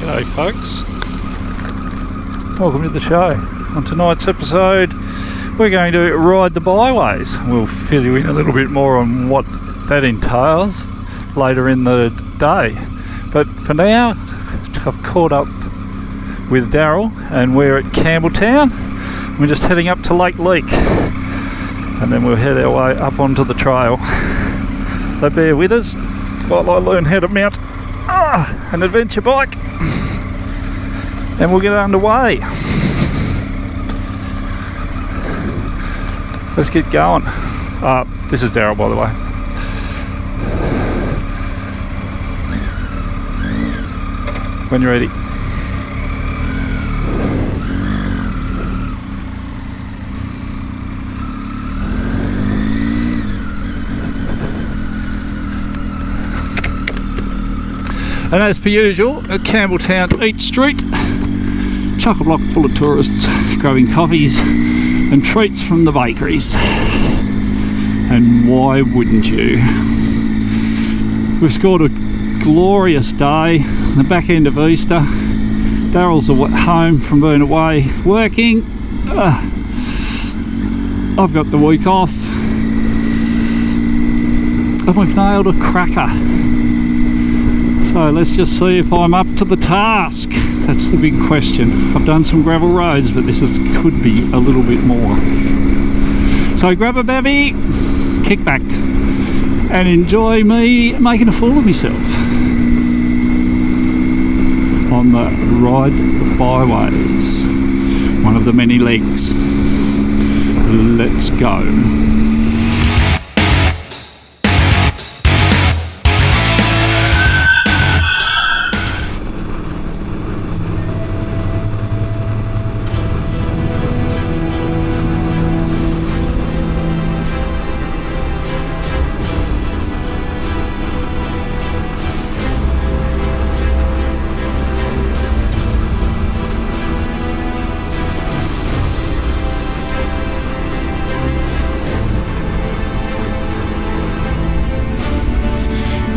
G'day folks, welcome to the show. On tonight's episode we're going to ride the byways. We'll fill you in a little bit more on what that entails later in the day, but for now I've caught up with Daryl and we're at Campbelltown. We're just heading up to Leake and then we'll head our way up onto the trail. So bear with us while I learn how to mount an adventure bike and we'll get underway. Let's get going. This is Daryl, by the way. When you're ready. And as per usual, at Campbelltown Eat Street, chock-a-block full of tourists grabbing coffees and treats from the bakeries. And why wouldn't you? We've scored a glorious day, the back end of Easter. Daryl's home from being away working. I've got the week off. And we've nailed a cracker. So let's just see if I'm up to the task. That's the big question. I've done some gravel roads, but this could be a little bit more. So grab a bevy, kick back, and enjoy me making a fool of myself on the Ride the Byways, one of the many legs. Let's go.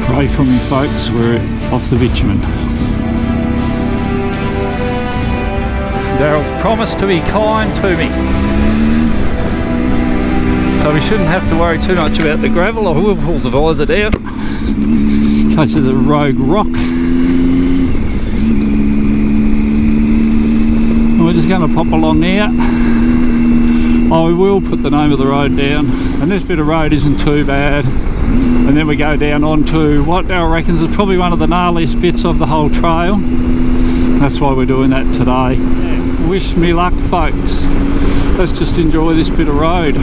Pray for me folks, we're off the bitumen. Daryl promised to be kind to me, so we shouldn't have to worry too much about the gravel. I will pull the visor down in case there's a rogue rock. And we're just going to pop along here. I will put the name of the road down, and this bit of road isn't too bad. And then we go down onto what Daryl reckons is probably one of the gnarliest bits of the whole trail. That's why we're doing that today. Yeah. Wish me luck folks. Let's just enjoy this bit of road.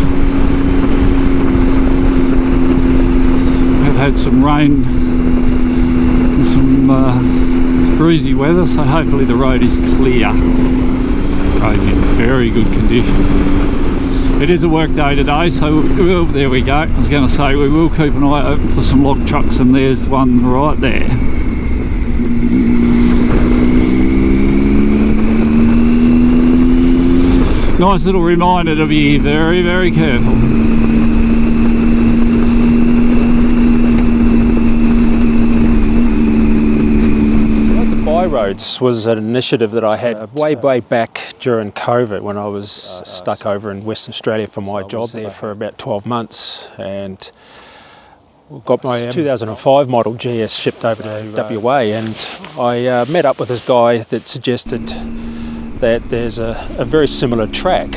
We've had some rain and some breezy weather, so hopefully the road is clear. Road's in very good condition. It is a work day today, so there we go. I was going to say we will keep an eye open for some log trucks, and there's one right there. Nice little reminder to be very, very careful. Byroads was an initiative that I had way back during COVID when I was stuck over in Western Australia for my job there for about 12 months, and got my 2005 model GS shipped over to WA, and I met up with this guy that suggested that there's a very similar track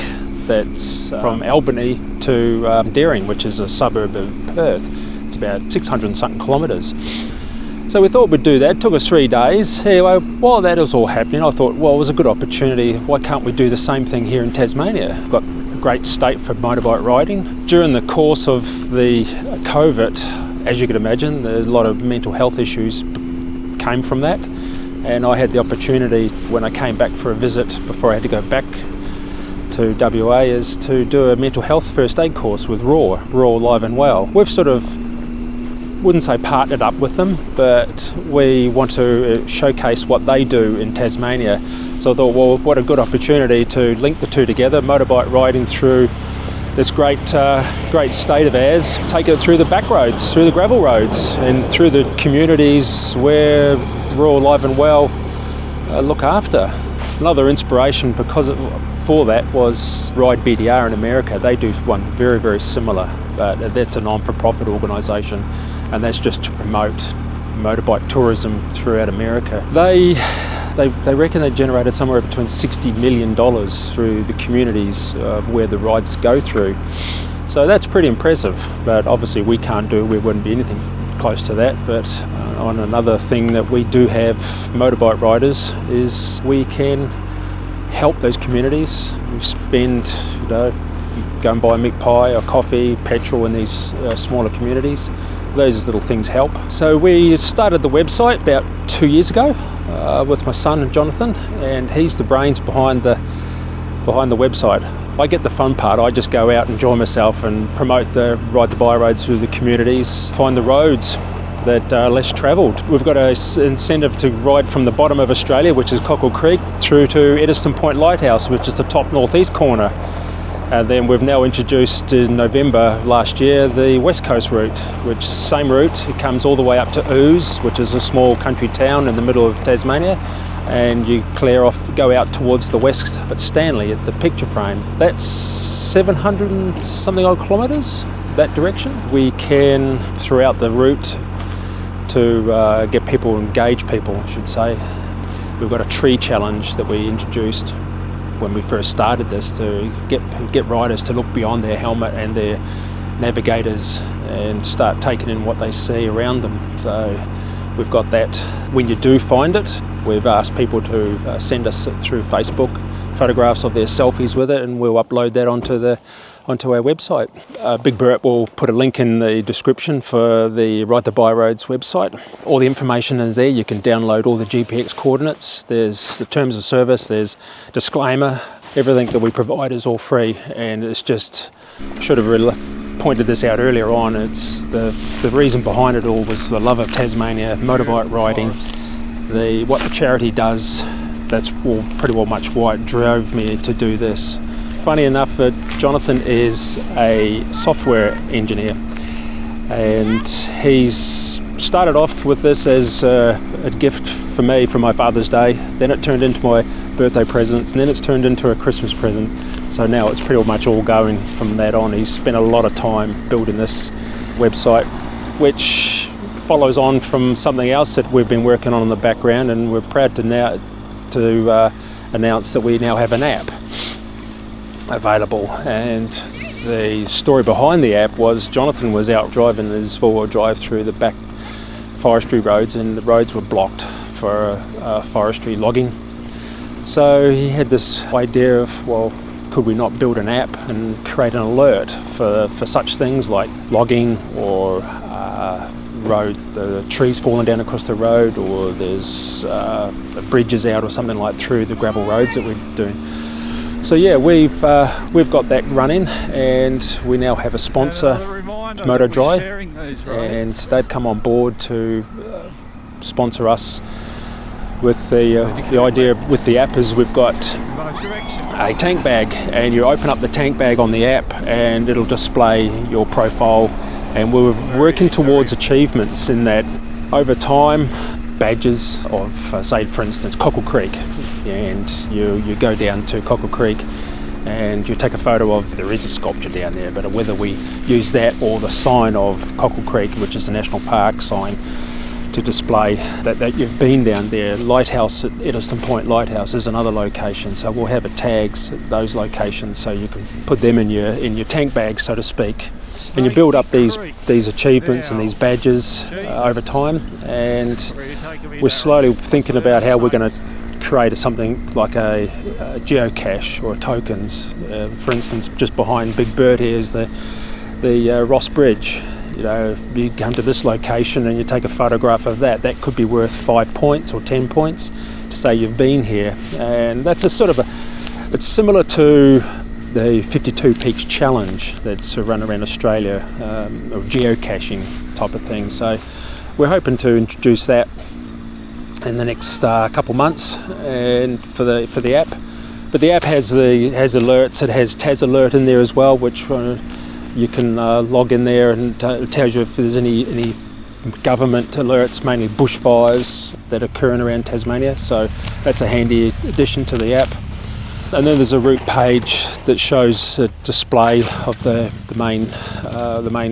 that's from Albany to Daring, which is a suburb of Perth. It's about 600 and something kilometres. So we thought we'd do that. It took us 3 days. Anyway, while that was all happening, I thought, well, it was a good opportunity. Why can't we do the same thing here in Tasmania? We've got a great state for motorbike riding. During the course of the COVID, as you could imagine, there's a lot of mental health issues came from that. And I had the opportunity when I came back for a visit before I had to go back to WA is to do a mental health first aid course with Raw Live and Well. We've sort of, wouldn't say partnered up with them, but we want to showcase what they do in Tasmania. So I thought, well, what a good opportunity to link the two together, motorbike riding through this great state of ours, take it through the back roads, through the gravel roads, and through the communities where Raw Live and Well look after. Another inspiration for that was Ride BDR in America. They do one very, very similar, but that's a non-for-profit organisation, and that's just to promote motorbike tourism throughout America. They reckon they generated somewhere between $60 million through the communities where the rides go through. So that's pretty impressive, but obviously we wouldn't be anything close to that. But on another thing that we do have motorbike riders is we can help those communities. We spend, go and buy a meat pie or coffee, petrol in these smaller communities. Those little things help. So we started the website about 2 years ago with my son Jonathan, and he's the brains behind the website. I get the fun part. I just go out and enjoy myself and promote the Ride the Byroads through the communities, find the roads that are less travelled. We've got an incentive to ride from the bottom of Australia, which is Cockle Creek, through to Eddystone Point Lighthouse, which is the top northeast corner. And then we've now introduced in November last year the West Coast route, which is the same route. It comes all the way up to Ouse, which is a small country town in the middle of Tasmania, and you clear off, go out towards the west at Stanley at the picture frame. That's 700 and something odd kilometres that direction. We can, throughout the route, to get people, engage people, I should say. We've got a tree challenge that we introduced when we first started this to get riders to look beyond their helmet and their navigators and start taking in what they see around them. So we've got that. When you do find it, we've asked people to send us through Facebook photographs of their selfies with it, and we'll upload that onto our website. Big Bert will put a link in the description for the Ride the Byroads website. All the information is there. You can download all the GPX coordinates. There's the terms of service, there's disclaimer. Everything that we provide is all free, and it's just, should have really pointed this out earlier on, it's the reason behind it all was the love of Tasmania, motorbike riding, what the charity does. That's pretty well much why it drove me to do this. Funny enough, Jonathan is a software engineer, and he's started off with this as a gift for me for my Father's Day. Then it turned into my birthday presents, and then it's turned into a Christmas present. So now it's pretty much all going from that on. He's spent a lot of time building this website, which follows on from something else that we've been working on in the background, and we're proud to announce that we now have an app available. And the story behind the app was Jonathan was out driving his four-wheel drive through the back forestry roads, and the roads were blocked for forestry logging. So he had this idea of, well, could we not build an app and create an alert for such things like logging or the trees falling down across the road, or there's bridges out or something like through the gravel roads that we're doing. So yeah, we've got that running, and we now have a sponsor, Moto Drive, and they've come on board to sponsor us with the idea with the app is we've got a tank bag, and you open up the tank bag on the app and it'll display your profile, and we're working towards achievements in that over time, badges of say for instance Cockle Creek, and you go down to Cockle Creek and you take a photo of, there is a sculpture down there, but whether we use that or the sign of Cockle Creek, which is a national park sign, to display that you've been down there. Lighthouse at Eddystone Point Lighthouse is another location, so we'll have tags at those locations so you can put them in your tank bag, so to speak. And you build up these achievements and these badges over time, and we're slowly thinking about how we're going to create something like a geocache or tokens. For instance, just behind Big Bert here is the Ross Bridge. You know, you come to this location and you take a photograph of that. That could be worth 5 points or 10 points to say you've been here. And that's it's similar to the 52 Peaks Challenge that's run around Australia, or geocaching type of thing. So we're hoping to introduce that in the next couple months, and for the app. But the app has alerts. It has Tas Alert in there as well, which you can log in there, and it tells you if there's any government alerts, mainly bushfires that are occurring around Tasmania, so that's a handy addition to the app. And then there's a route page that shows a display of the main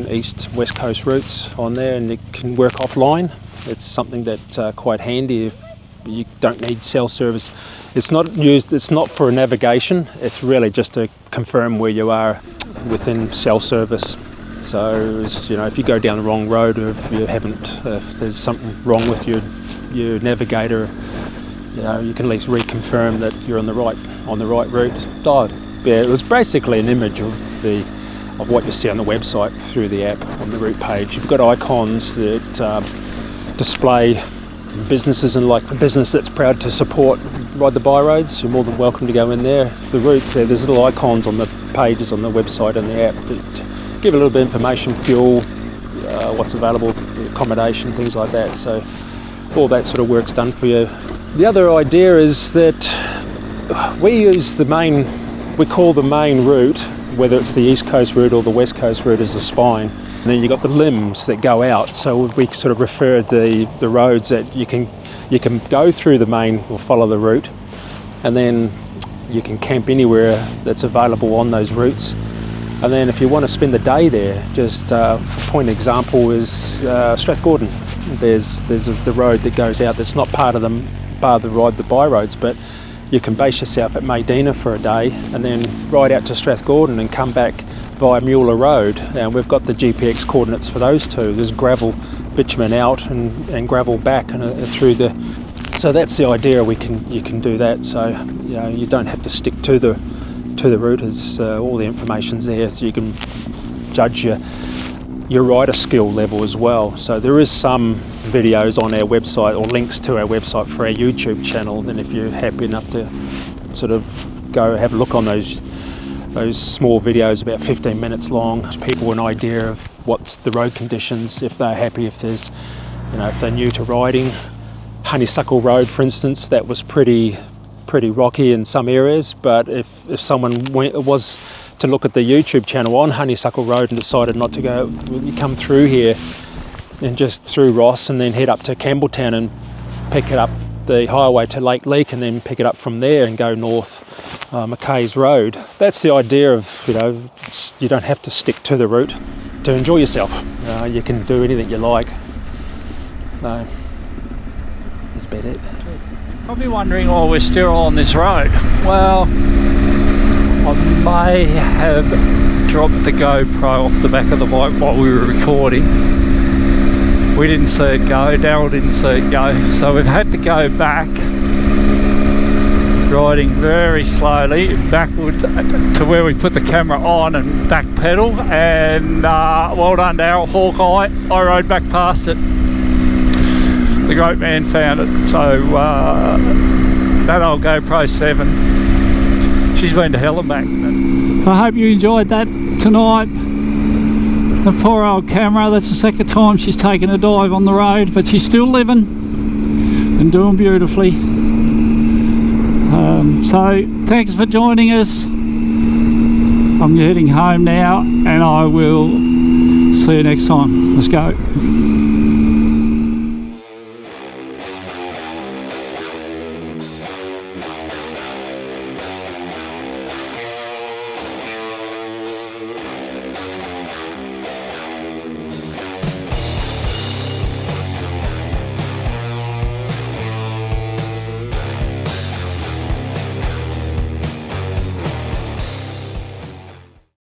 east-west coast routes on there, and it can work offline. It's something that's quite handy if you don't need cell service. It's not for navigation, it's really just to confirm where you are within cell service. So, you know, if you go down the wrong road, or if there's something wrong with your navigator, you know, you can at least reconfirm that you're on the right route. Yeah, it was basically an image of what you see on the website through the app on the route page. You've got icons that display businesses, and like a business that's proud to support Ride the Byroads, you're more than welcome to go in there. The routes there's little icons on the pages on the website and the app that give a little bit of information, fuel, what's available, accommodation, things like that. So all that sort of work's done for you. The other idea is that we call the main route, whether it's the East Coast route or the West Coast route, as the spine. And then you've got the limbs that go out, so we sort of refer the roads that you can go through the main or follow the route, and then you can camp anywhere that's available on those routes. And then if you want to spend the day there, just for point example is Strathgordon. There's the road that goes out that's not part of the Ride the Byroads, but you can base yourself at Maydena for a day and then ride out to Strathgordon and come back via Mueller Road, and we've got the GPX coordinates for those two. There's gravel, bitumen out and gravel back and through the. So that's the idea. You can do that. So you know, you don't have to stick to the route. As all the information's there, so you can judge your rider skill level as well. So there is some videos on our website or links to our website for our YouTube channel, and if you're happy enough to sort of go have a look on those small videos, about 15 minutes long, gives people an idea of what's the road conditions, if they're happy, if there's, you know, if they're new to riding. Honeysuckle Road, for instance, that was pretty rocky in some areas, but if someone was to look at the YouTube channel on Honeysuckle Road and decided not to go, you come through here and just through Ross and then head up to Campbelltown and pick it up the highway to Leake and then pick it up from there and go north Mackay's Road. That's the idea of, you know, you don't have to stick to the route to enjoy yourself. You can do anything you like. That's about it. Probably wondering why we're still on this road. Well, I may have dropped the GoPro off the back of the bike while we were recording. We didn't see it go, Daryl didn't see it go, so we've had to go back, riding very slowly backward to where we put the camera on and back pedal, and well done Daryl, Hawkeye, I rode back past it. The great man found it. So that old GoPro 7, she's been to hell and back. So I hope you enjoyed that tonight. The poor old camera, that's the second time she's taken a dive on the road, but she's still living and doing beautifully. So thanks for joining us. I'm heading home now, and I will see you next time. Let's go.